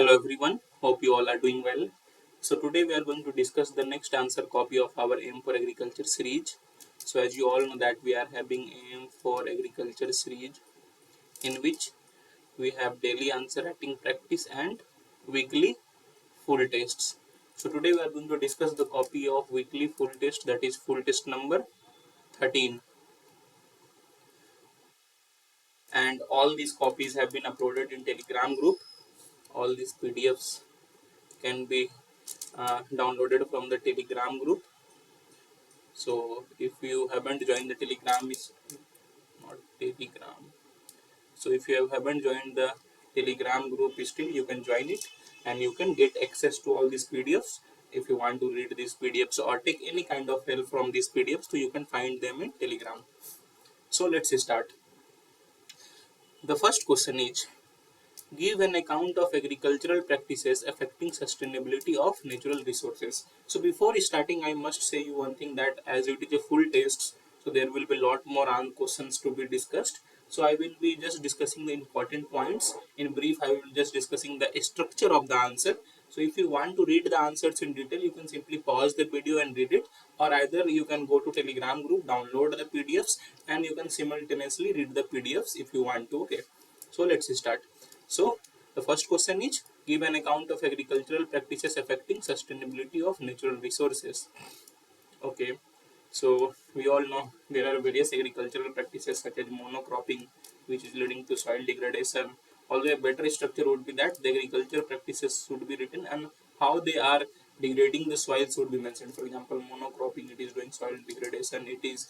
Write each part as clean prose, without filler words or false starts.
Hello everyone, hope you all are doing well. So today we are going to discuss the next answer copy of our Aim for Agriculture series. So as you all know that we are having Aim for Agriculture series in which we have daily answer writing practice and weekly full tests. So today we are going to discuss the copy of weekly full test, that is full test number 13, and all these copies have been uploaded in Telegram group. All these PDFs can be downloaded from the Telegram group. So if you haven't joined the Telegram, is not Telegram. So if you haven't joined the Telegram group still, you can join it and you can get access to all these PDFs. If you want to read these PDFs or take any kind of help from these PDFs, so you can find them in Telegram. So let's start. The first question is, give an account of agricultural practices affecting sustainability of natural resources. So before starting, I must say you one thing, that as it is a full test, so there will be a lot more questions to be discussed. So I will be just discussing the important points. In brief, I will just discussing the structure of the answer. So if you want to read the answers in detail, you can simply pause the video and read it, or either you can go to Telegram group, download the PDFs, and you can simultaneously read the PDFs if you want to. Okay, so let's start. So the first question is, give an account of agricultural practices affecting sustainability of natural resources. Okay, so we all know there are various agricultural practices such as monocropping, which is leading to soil degradation. Although a better structure would be that the agricultural practices should be written and how they are degrading the soil should be mentioned. For example, monocropping, it is doing soil degradation, it is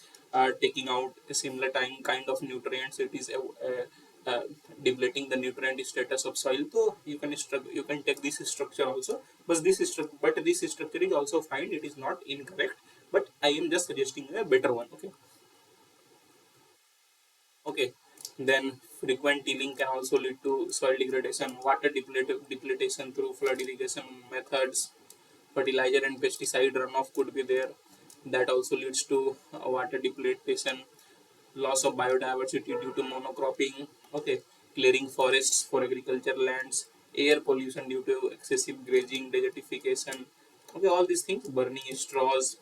taking out a similar kind of nutrients, it is uh, depleting the nutrient status of soil. So you can take this structure also, but this structure is also fine, it is not incorrect, but I am just suggesting a better one. Okay. Then frequent tilling can also lead to soil degradation, water depletion through flood irrigation methods, fertilizer and pesticide runoff could be there. That also leads to water depletion, loss of biodiversity due to monocropping. Okay, clearing forests for agriculture lands, air pollution due to excessive grazing, desertification. Okay, all these things, burning straws,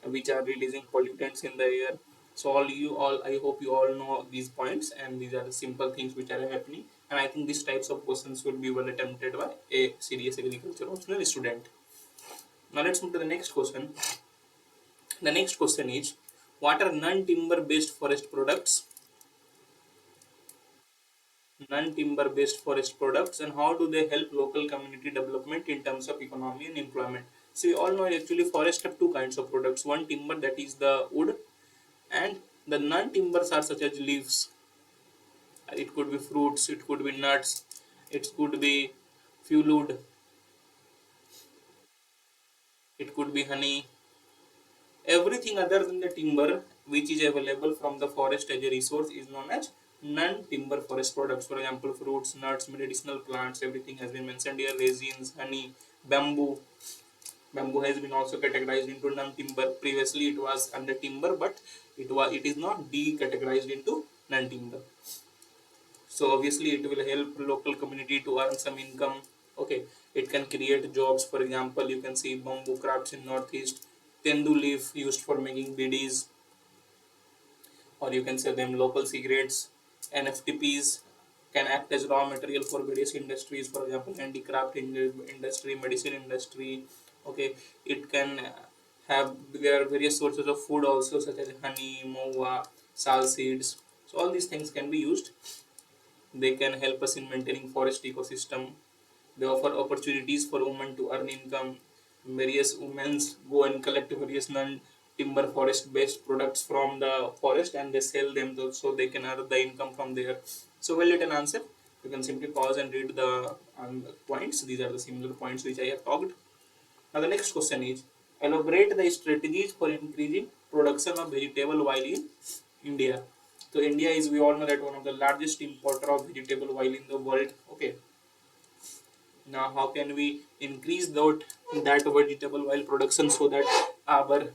which are releasing pollutants in the air. So all I hope you all know these points, and these are the simple things which are happening, and I think these types of questions will be well attempted by a serious agriculture optional student. Now let's move to the next question. The next question is, what are non-timber based forest products? Non-timber based forest products, and how do they help local community development in terms of economy and employment? So we all know actually forest have two kinds of products. One timber, that is the wood, and the non-timbers are such as leaves. It could be fruits, it could be nuts, it could be fuel wood, it could be honey. Everything other than the timber which is available from the forest as a resource is known as non-timber forest products. For example, fruits, nuts, medicinal plants, everything has been mentioned here. Resins, honey, bamboo. Bamboo has been also categorized into non-timber. Previously it was under timber, but it is not decategorized into non-timber. So obviously it will help local community to earn some income. Okay, it can create jobs. For example, you can see bamboo crafts in northeast, tendu leaf used for making bidis, or you can say them local cigarettes. NFTPs can act as raw material for various industries, for example handicraft industry, medicine industry. Okay, it can have, there are various sources of food also such as honey, moa, sal seeds. So all these things can be used. They can help us in maintaining forest ecosystem. They offer opportunities for women to earn income. Various women go and collect various non-timber forest-based products from the forest and they sell them, so they can earn the income from there. So well written answer. You can simply pause and read the points. These are the similar points which I have talked. Now the next question is, elaborate the strategies for increasing production of vegetable oil in India. So India is, we all know that, one of the largest importer of vegetable oil in the world. Okay. Now how can we increase that vegetable oil production so that our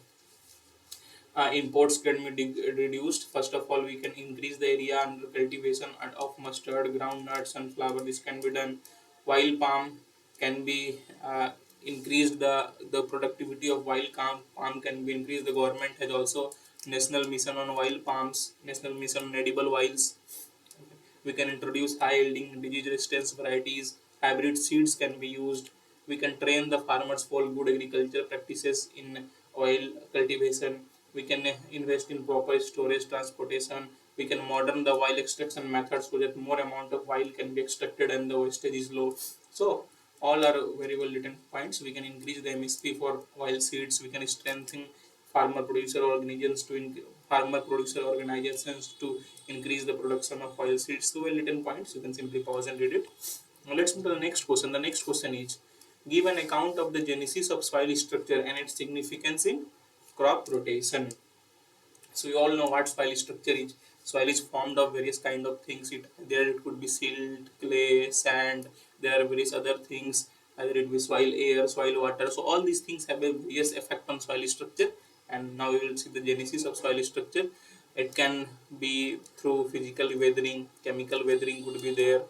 imports can be reduced? First of all, we can increase the area under cultivation of mustard, groundnut, sunflower. This can be done. Wild palm. can be increased, the productivity of wild palm can be increased. The government has also national mission on wild palms, national mission on edible oils. We can introduce high yielding disease resistance varieties. Hybrid seeds can be used. We can train the farmers for good agriculture practices in oil cultivation. We can invest in proper storage transportation. We can modern the oil extraction methods so that more amount of oil can be extracted and the wastage is low. So all are very well written points. We can increase the MSP for oil seeds. We can strengthen farmer producer organizations to increase the production of oil seeds. So well written points. You can simply pause and read it. Now let's move to the next question. The next question is, give an account of the genesis of soil structure and its significance in crop rotation. So you all know what soil structure is. Soil is formed of various kind of things. It could be silt, clay, sand. There are various other things. Either it be soil, air, soil, water. So all these things have a various effect on soil structure. And now we will see the genesis of soil structure. It can be through physical weathering, chemical weathering could be there,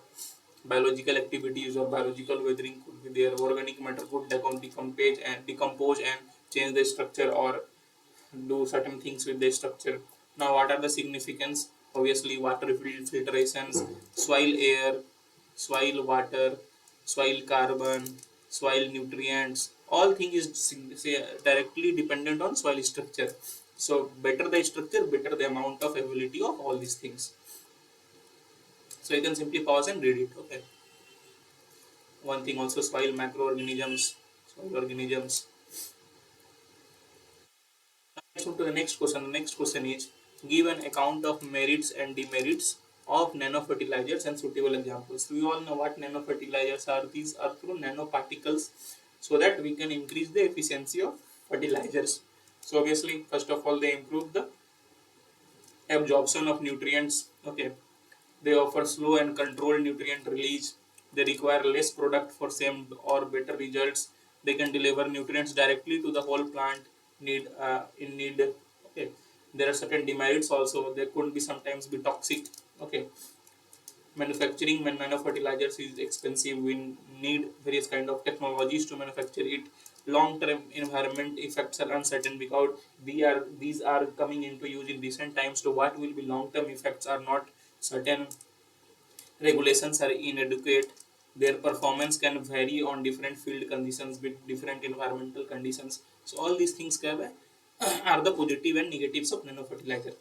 biological activities or biological weathering could be there. Organic matter could decompose and change the structure or do certain things with the structure. Now, what are the significance? Obviously, water filtrations, soil air, soil water, soil carbon, soil nutrients. All things is directly dependent on soil structure. So, better the structure, better the amount of ability of all these things. So, you can simply pause and read it. Okay. One thing also, soil macroorganisms, soil organisms. Let's move to the next question. The next question is, give an account of merits and demerits of nanofertilizers and suitable examples. We all know what nanofertilizers are. These are through nanoparticles so that we can increase the efficiency of fertilizers. So obviously, first of all, they improve the absorption of nutrients. Okay, they offer slow and controlled nutrient release. They require less product for same or better results. They can deliver nutrients directly to the whole plant in need. Okay, there are certain demerits also. They could be sometimes be toxic. Okay, manufacturing nanofertilizers is expensive. We need various kind of technologies to manufacture it. Long-term environment effects are uncertain because these are coming into use in recent times. So what will be long-term effects are not certain. Regulations are inadequate. Their performance can vary on different field conditions with different environmental conditions. So all these things are the positive and negatives of nanofertilizer.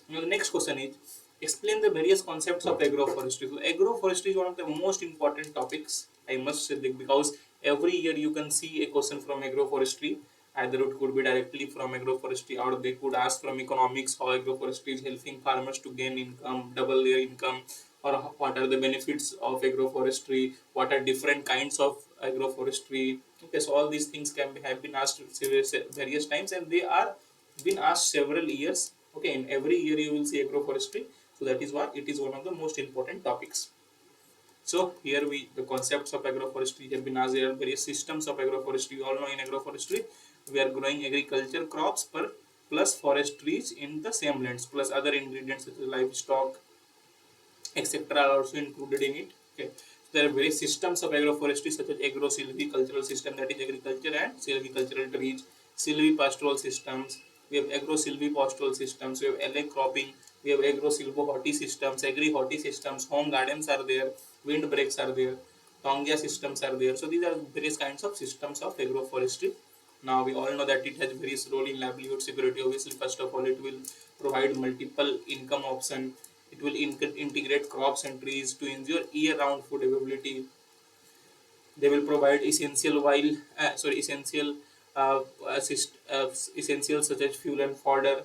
Now the next question is, explain the various concepts of agroforestry. So agroforestry is one of the most important topics, I must say, because every year you can see a question from agroforestry. Either it could be directly from agroforestry or they could ask from economics how agroforestry is helping farmers to gain income, double their income, or what are the benefits of agroforestry, what are different kinds of agroforestry. Okay, so all these things have been asked various times and they are been asked several years. Okay, in every year you will see agroforestry, so that is why it is one of the most important topics. So here the concepts of agroforestry have been asked. There are various systems of agroforestry. You all know in agroforestry we are growing agriculture crops per plus forest trees in the same lands plus other ingredients such as livestock etc. are also included in it. Okay. So there are various systems of agroforestry such as agro-silvicultural system, that is agriculture and silvicultural trees, silvipastoral systems, we have agro-silvipastoral systems, we have LA cropping, we have agro-silvo-horti systems, agri-horti systems, home gardens are there, windbreaks are there, tongia systems are there. So these are various kinds of systems of agroforestry. Now we all know that it has various role in livelihood security. Obviously, first of all, it will provide multiple income option. It will integrate crops and trees to ensure year-round food availability. They will provide essential uh, essentials such as fuel and fodder.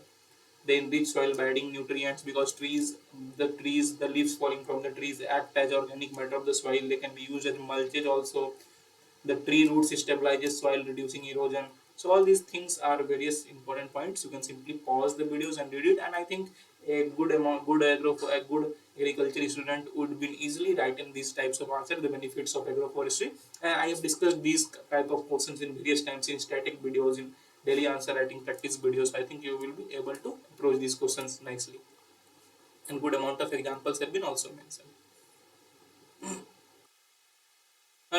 They enrich soil by adding nutrients because the leaves falling from the trees act as organic matter of the soil. They can be used as mulches also. The tree roots stabilizes soil, reducing erosion. So all these things are various important points. You can simply pause the videos and read it, and I think a good agriculture student would be easily writing these types of answer, the benefits of agroforestry. And I have discussed these type of questions in various times in static videos, in daily answer writing practice videos. I think you will be able to approach these questions nicely, and good amount of examples have been also mentioned.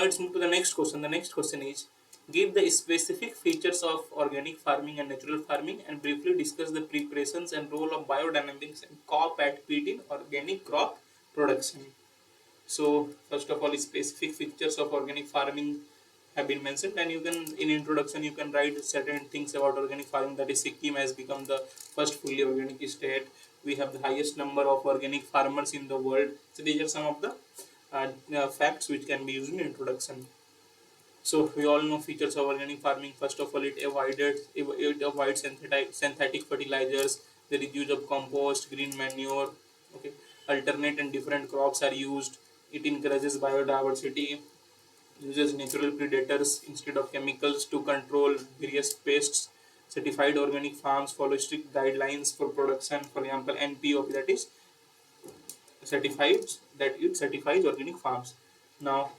let's move to the next question. The next question is, give the specific features of organic farming and natural farming and briefly discuss the preparations and role of biodynamics and COP at peat in organic crop production. So first of all, specific features of organic farming have been mentioned, and you can, in introduction, you can write certain things about organic farming. That is, Sikkim has become the first fully organic state. We have the highest number of organic farmers in the world. So these are some of the facts which can be used in introduction. So we all know features of organic farming. First of all, it avoids synthetic fertilizers. There is use of compost, green manure. Okay, alternate and different crops are used. It encourages biodiversity. Uses natural predators instead of chemicals to control various pests. Certified organic farms follow strict guidelines for production. For example, NPOP, that is certified, that it certifies organic farms. Now,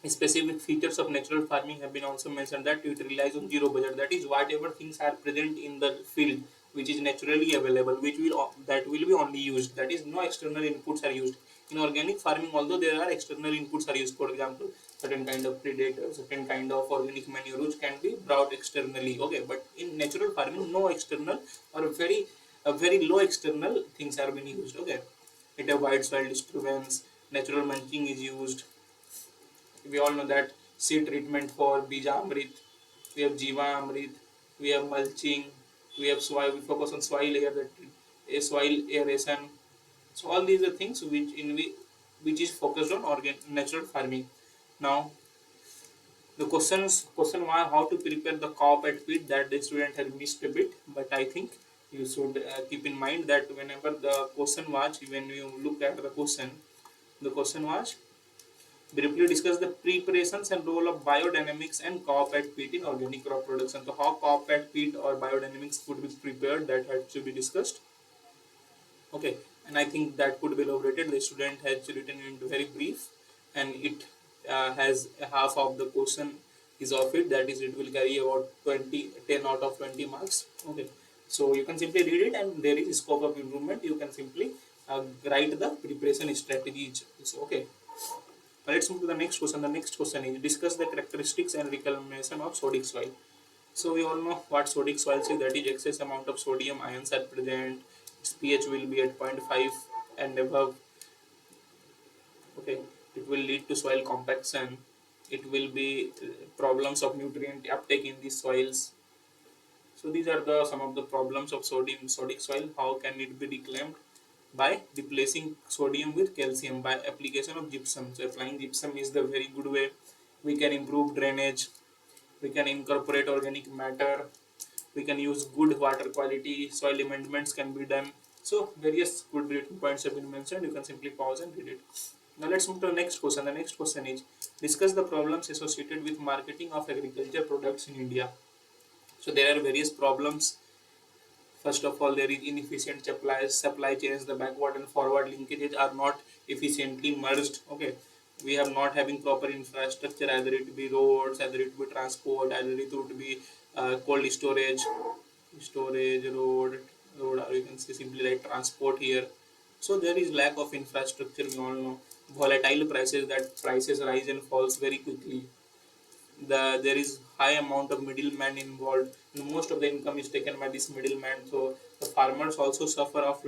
specific features of natural farming have been also mentioned, that it relies on zero budget. That is, whatever things are present in the field which is naturally available, which will that will be only used. That is, no external inputs are used. In organic farming, although there are external inputs are used, for example, certain kind of predators, certain kind of organic manure which can be brought externally. Okay, but in natural farming, no external or very low external things are being used. Okay, it avoids soil disturbance. Natural mulching is used. We all know that seed treatment for bija amrit, we have jiva amrit, we have mulching, we have soil, we focus on soil air, that soil aeration. So all these are things which is focused on natural farming. Now the question was how to prepare the crop at feed, that the student has missed a bit, but I think you should keep in mind that whenever the question was, when you look at the question was, briefly discuss the preparations and role of biodynamics and crop at peat in organic crop production. So how crop at peat or biodynamics could be prepared, that had to be discussed. Okay, and I think that could be elaborated. The student has written into very brief, and it has half of the question is of it. That is, it will carry about 10 out of 20 marks. Okay, so you can simply read it, and there is scope of improvement. You can simply write the preparation strategies. So, okay. Let's move to the next question. The next question is, discuss the characteristics and reclamation of sodic soil. So we all know what sodic soil is. That is, excess amount of sodium ions are present. Its pH will be at 0.5 and above. Okay, it will lead to soil compaction. It will be problems of nutrient uptake in these soils. So these are the some of the problems of sodic soil. How can it be reclaimed? By replacing sodium with calcium by application of gypsum. So applying gypsum is the very good way. We can improve drainage. We can incorporate organic matter. We can use good water quality. Soil amendments can be done. So various good written points have been mentioned. You can simply pause and read it. Now let's move to the next question. The next question is, discuss the problems associated with marketing of agriculture products in India. So there are various problems. First of all, there is inefficient supply chains. The backward and forward linkages are not efficiently merged. Okay, we have not having proper infrastructure, either it be roads, either it be transport, either it would be cold storage, road, or you can say simply like transport here. So there is lack of infrastructure. We all know volatile prices, that prices rise and falls very quickly. There is high amount of middleman involved, and most of the income is taken by this middleman. So the farmers also suffer of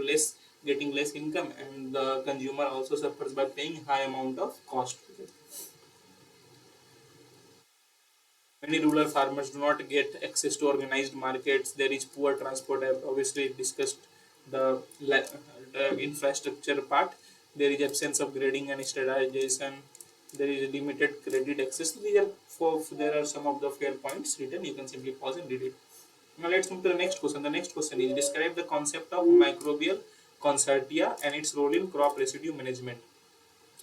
getting less income, and the consumer also suffers by paying high amount of cost. Many rural farmers do not get access to organized markets. There is poor transport. I've obviously discussed the infrastructure part. There is absence of grading and standardization. There is limited credit access. There are some of the fair points written. You can simply pause and read it. Now let's move to the next question. The next question is, describe the concept of microbial concertia and its role in crop residue management.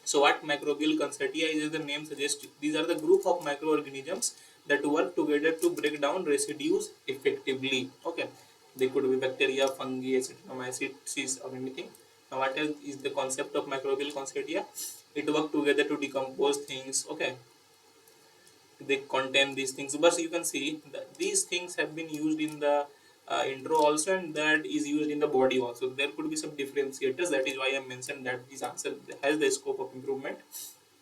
So what microbial concertia is, as the name suggests, these are the group of microorganisms that work together to break down residues effectively. Okay, they could be bacteria, fungi, acetinomycetes, or anything. Now what is the concept of microbial concertia? It work together to decompose things. Okay, they contain these things, but you can see that these things have been used in the intro also, and that is used in the body also. There could be some differentiators. That is why I mentioned that this answer has the scope of improvement.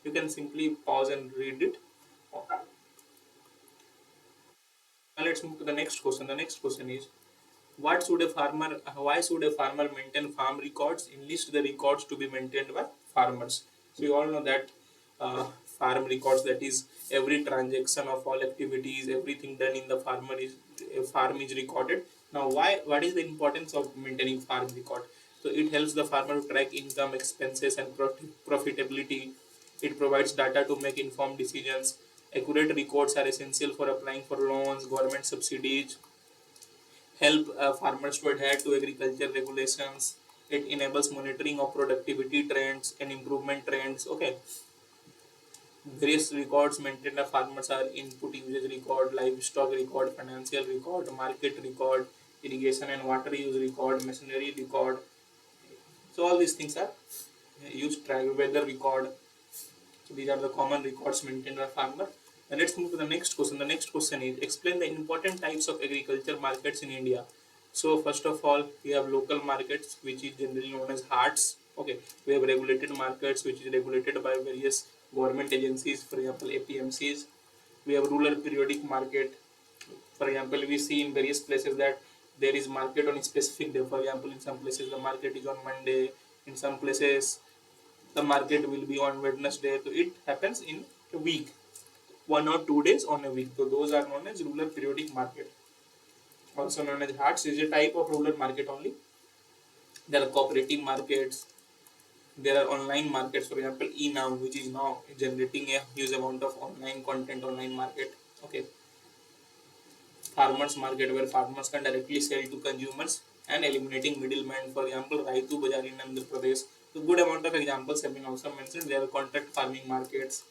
You can simply pause and read it. Now let's move to the next question. The next question is, why should a farmer maintain farm records? Enlist the records to be maintained by farmers. So you all know that farm records, that is every transaction of all activities, everything done in the farm is recorded. Now what is the importance of maintaining farm record? So it helps the farmer to track income, expenses, and profitability. It provides data to make informed decisions. Accurate records are essential for applying for loans, government subsidies, help farmers to adhere to agriculture regulations. It enables monitoring of productivity trends and improvement trends. Okay, various records maintained by farmers are input usage record, livestock record, financial record, market record, irrigation and water use record, machinery record. So all these things are used. Track weather record. So these are the common records maintained by farmer. And let's move to the next question. The next question is, explain the important types of agriculture markets in India. So first of all, we have local markets, which is generally known as HARTs. Okay, we have regulated markets, which is regulated by various government agencies, for example APMCs. We have rural periodic market. For example, we see in various places that there is market on a specific day. For example, in some places the market is on Monday. In some places the market will be on Wednesday. So it happens in a week, 1 or 2 days on a week. So those are known as rural periodic market. Also known as HARTs, is a type of rural market only. There are cooperative markets. There are online markets. For example, now, which is now generating a huge amount of online content, online market. Okay, farmers market, where farmers can directly sell to consumers and eliminating middlemen. For example, Raitu Bazar in Andhra Pradesh. So good amount of examples have been also mentioned. There are contract farming markets.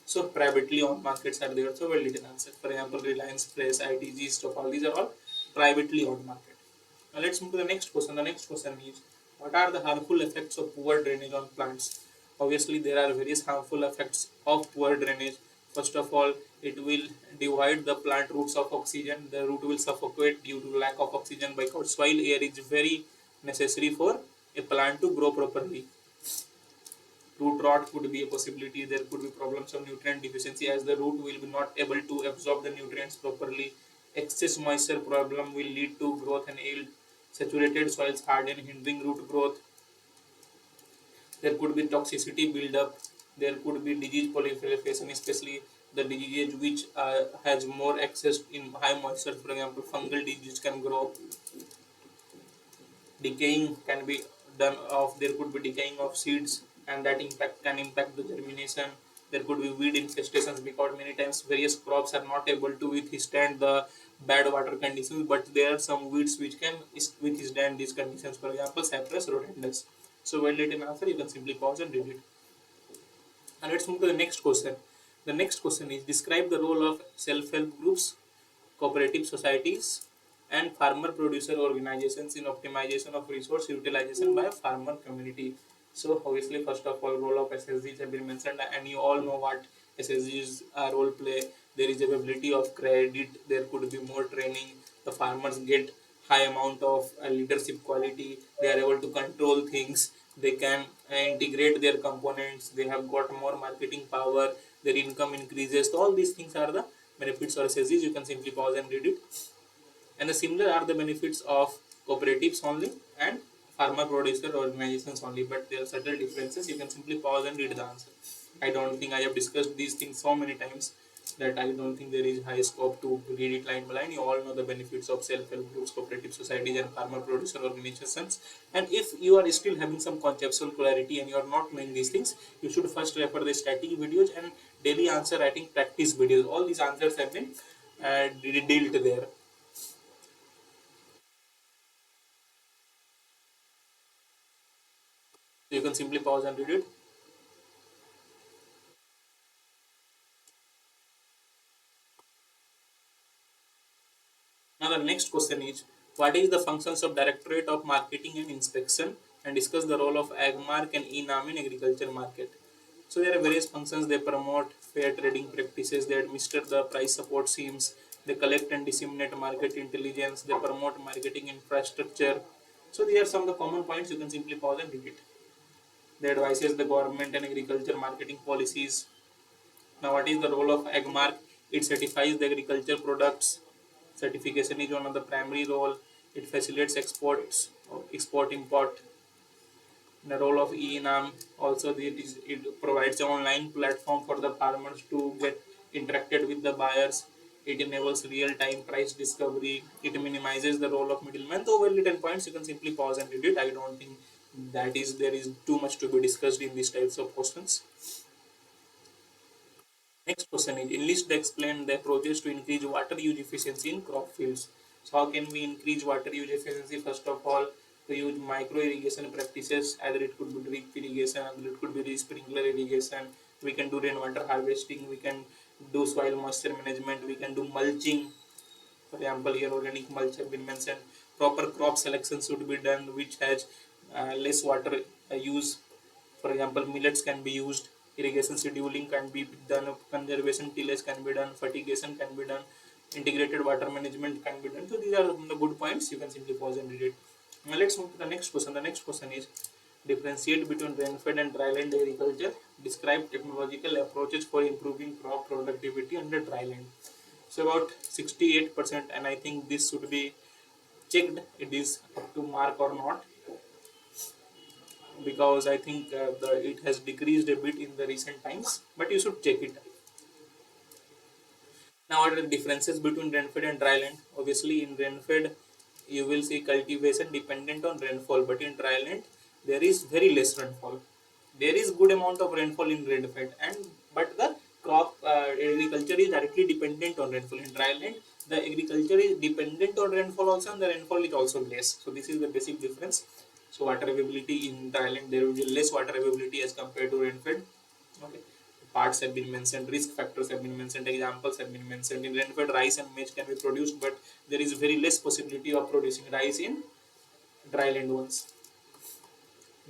So privately owned markets are there. So well written answer. For example, Reliance Press, ITG, Stock, all these are all privately owned market. Now let's move to the next question. The next question is, what are the harmful effects of poor drainage on plants? Obviously, there are various harmful effects of poor drainage. First of all, it will divide the plant roots of oxygen. The root will suffocate due to lack of oxygen, because soil air is very necessary for a plant to grow properly. Root rot could be a possibility. There could be problems of nutrient deficiency, as the root will be not able to absorb the nutrients properly. Excess moisture problem will lead to growth and yield. Saturated soils harden, hindering root growth. There could be toxicity build-up. There could be disease proliferation, especially the disease which has more access in high moisture. For example, fungal disease can grow. Decaying can be done of, there could be decaying of seeds, and that impact can impact the germination. There could be weed infestations, because many times various crops are not able to withstand the bad water conditions, but there are some weeds which can withstand these conditions. For example, Cypress rhodantus. So well written answer. You can simply pause and read it. And let's move to the next question. The next question is, describe the role of self-help groups, cooperative societies, and farmer producer organizations in optimization of resource utilization by farmer community. So obviously, first of all, role of SSGs have been mentioned, and you all know what SSGs role play. There is availability of credit. There could be more training. The farmers get high amount of leadership quality. They are able to control things. They can integrate their components. They have got more marketing power. Their income increases. So all these things are the benefits of SSGs. You can simply pause and read it. And the similar are the benefits of cooperatives only and farmer producer organizations only, but there are subtle differences. You can simply pause and read the answer. I don't think I have discussed these things so many times that I don't think there is high scope to read it line by line. You all know the benefits of self-help groups, cooperative societies, and farmer producer organizations. And if you are still having some conceptual clarity and you are not knowing these things, you should first refer the static videos and daily answer writing practice videos. All these answers have been dealt there. So you can simply pause and read it. Now the next question is, what is the functions of Directorate of Marketing and Inspection, and discuss the role of Agmark and ENAM in agriculture market. So there are various functions. They promote fair trading practices, they administer the price support schemes, they collect and disseminate market intelligence, they promote marketing infrastructure. So these are some of the common points. You can simply pause and read it. They advises the government and agriculture marketing policies. Now, what is the role of AgMark? It certifies the agriculture products. Certification is one of the primary role. It facilitates exports, export import. The role of e-nam also, it provides an online platform for the farmers to get interacted with the buyers. It enables real-time price discovery. It minimizes the role of middlemen. Though well written points, you can simply pause and read it. I don't think there is too much to be discussed in these types of questions. Next question is, enlist explain the approaches to increase water use efficiency in crop fields. So how can we increase water use efficiency? First of all, to use micro irrigation practices, either it could be drip irrigation, either it could be sprinkler irrigation. We can do rainwater harvesting, we can do soil moisture management, we can do mulching. For example, here organic mulch have been mentioned. Proper crop selection should be done, which has less water use. For example, millets can be used, irrigation scheduling can be done, conservation tillage can be done, fertigation can be done, integrated water management can be done. So these are the good points. You can simply pause and read it. Now let's move to the next question. The next question is, differentiate between rainfed and dryland agriculture. Describe technological approaches for improving crop productivity under dryland. So about 68%, and I think this should be checked. It is up to mark or not, because I think it has decreased a bit in the recent times, but you should check it. Now, what are the differences between rainfed and dryland? Obviously, in rainfed, you will see cultivation dependent on rainfall, but in dryland, there is very less rainfall. There is good amount of rainfall in rainfed, and but the crop agriculture is directly dependent on rainfall. In dryland, the agriculture is dependent on rainfall also, and the rainfall is also less. So this is the basic difference. So water availability in dryland, there will be less water availability as compared to rainfed. Okay, parts have been mentioned, risk factors have been mentioned, examples have been mentioned. In rainfed, rice and maize can be produced, but there is very less possibility of producing rice in dryland ones.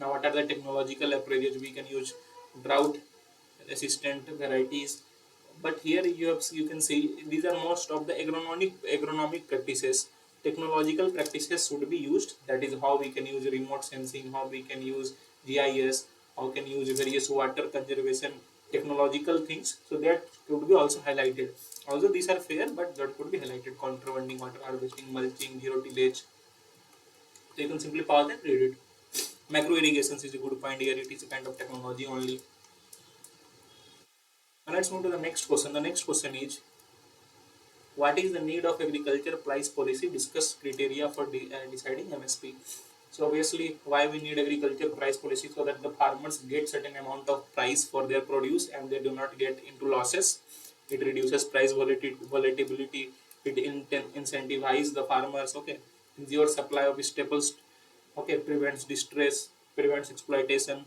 Now, what are the technological approaches we can use? Drought resistant varieties, but here you can see these are most of the agronomic practices. Technological practices should be used. That is how we can use remote sensing, how we can use GIS, how can use various water conservation technological things. So that could be also highlighted. Also these are fair, but that could be highlighted. Contra-winding, water harvesting, mulching, zero tillage. So you can simply pause and read it. Macro irrigations is a good point here. It is a kind of technology only. Now let's move to the next question. The next question is, what is the need of agriculture price policy? Discuss criteria for deciding MSP. So obviously, why we need agriculture price policy? So that the farmers get certain amount of price for their produce and they do not get into losses. It reduces price volatility. It incentivizes the farmers. Okay, ensures supply of staples. Okay, prevents distress, prevents exploitation,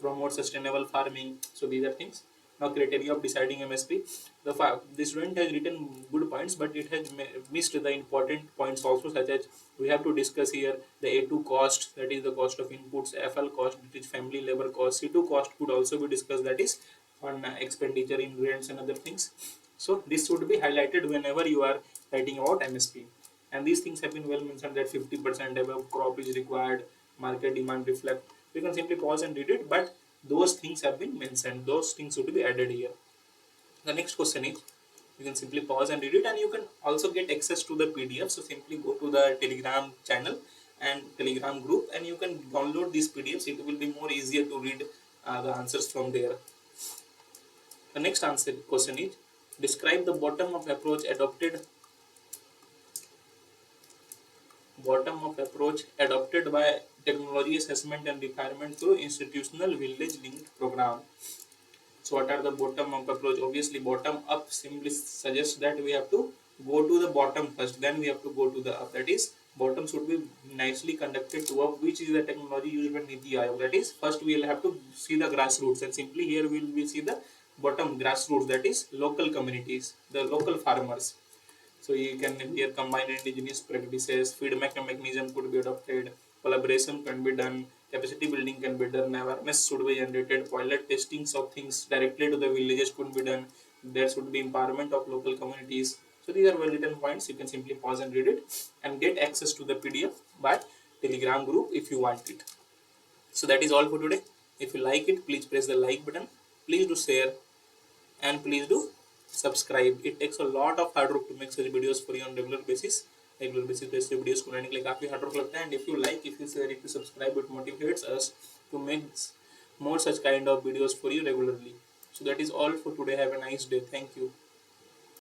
promotes sustainable farming. So these are things. Now, criteria of deciding MSP. The student has written good points, but it has missed the important points also, such as we have to discuss here the A2 cost, that is the cost of inputs, FL cost, that is family labor cost, C2 cost could also be discussed, that is on expenditure in rents and other things. So this should be highlighted whenever you are writing about MSP. And these things have been well mentioned, that 50% above crop is required, market demand reflect. We can simply pause and read it, but those things have been mentioned. Those things should be added here. The next question is, you can simply pause and read it, and you can also get access to the PDF. So simply go to the Telegram channel and Telegram group, and you can download these PDFs. It will be more easier to read the answers from there. The next answer question is, describe the bottom-up approach adopted by technology assessment and requirement through institutional village linked program. So what are the bottom up approach? Obviously bottom up simply suggests that we have to go to the bottom first, then we have to go to the up. That is, bottom should be nicely conducted to up, which is the technology used by Niti Aayog. That is, first we will have to see the grassroots, and simply here we will see the bottom grassroots, that is local communities, the local farmers. So you can here combine indigenous practices, feedback mechanism could be adopted, collaboration can be done, capacity building can be done, awareness should be generated, pilot testings of things directly to the villages could be done, there should be empowerment of local communities. So these are well written points. You can simply pause and read it and get access to the PDF by Telegram group if you want it. So that is all for today. If you like it, please press the like button, please do share, and please do subscribe. It takes a lot of hard work to make such videos for you on regular basis. Regular basis पे ऐसे videos को बनाने के लिए काफ़ी hard work लगता है. And if you like, if you share, if you subscribe, it motivates us to make more such kind of videos for you regularly. So that is all for today. Have a nice day. Thank you.